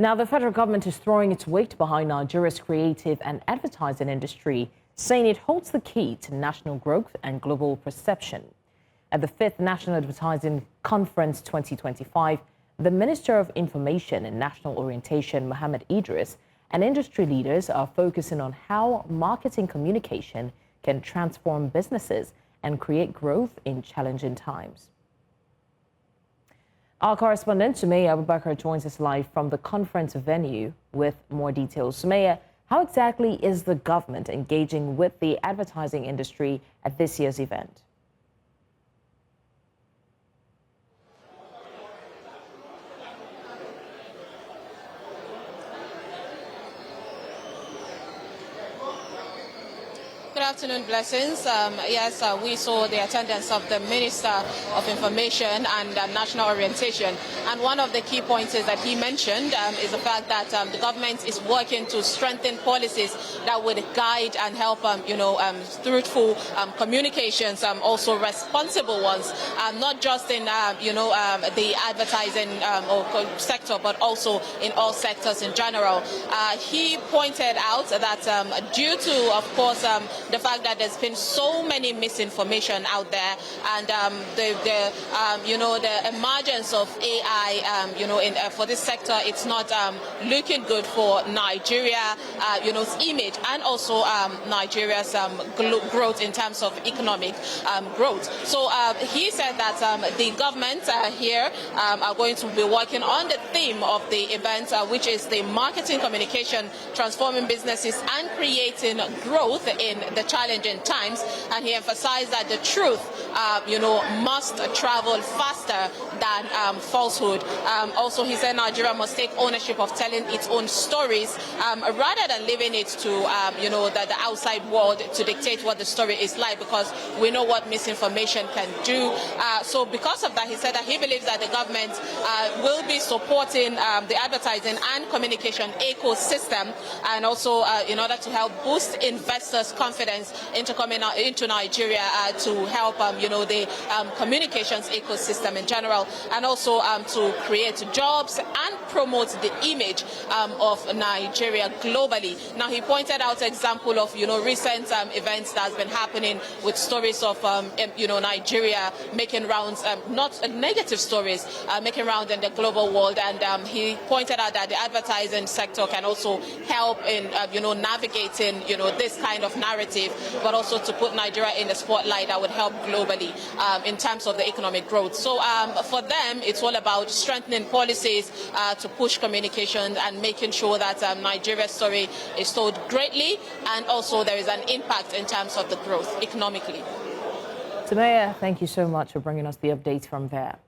Now, the federal government is throwing its weight behind Nigeria's creative and advertising industry, saying it holds the key to national growth and global perception. At the 5th National Advertising Conference 2025, the Minister of Information and National Orientation, Mohammed Idris, and industry leaders are focusing on how marketing communication can transform businesses and create growth in challenging times. Our correspondent, Sumayya Abubakar, joins us live from the conference venue with more details. Sumayya, how exactly is the government engaging with the advertising industry at this year's event? Good afternoon, Blessings. Yes, we saw the attendance of the Minister of Information and National Orientation. And one of the key points is that he mentioned is the fact that the government is working to strengthen policies that would guide and help, truthful communications, also responsible ones, not just in, the advertising sector, but also in all sectors in general. He pointed out that due to, of course, the fact that there's been so many misinformation out there, and the emergence of AI, for this sector, it's not looking good for Nigeria, image, and also Nigeria's growth in terms of economic growth. So he said that the government here are going to be working on the theme of the event, which is the marketing communication, transforming businesses and creating growth in the challenging times. And he emphasized that the truth, must travel faster than falsehood. Also, he said Nigeria must take ownership of telling its own stories rather than leaving it to, the outside world to dictate what the story is like, because we know what misinformation can do. So because of that, he said that he believes that the government will be supporting the advertising and communication ecosystem, and also in order to help boost investors' confidence into coming into Nigeria to help, the communications ecosystem in general, and also to create jobs and promote the image of Nigeria globally. Now, he pointed out example of, recent events that has been happening with stories of, Nigeria making rounds, not negative stories, making rounds in the global world. And he pointed out that the advertising sector can also help in, navigating, this kind of narrative, but also to put Nigeria in the spotlight that would help globally in terms of the economic growth. So for them, it's all about strengthening policies to push communication and making sure that Nigeria's story is told greatly, and also there is an impact in terms of the growth economically. Sumayya, thank you so much for bringing us the updates from there.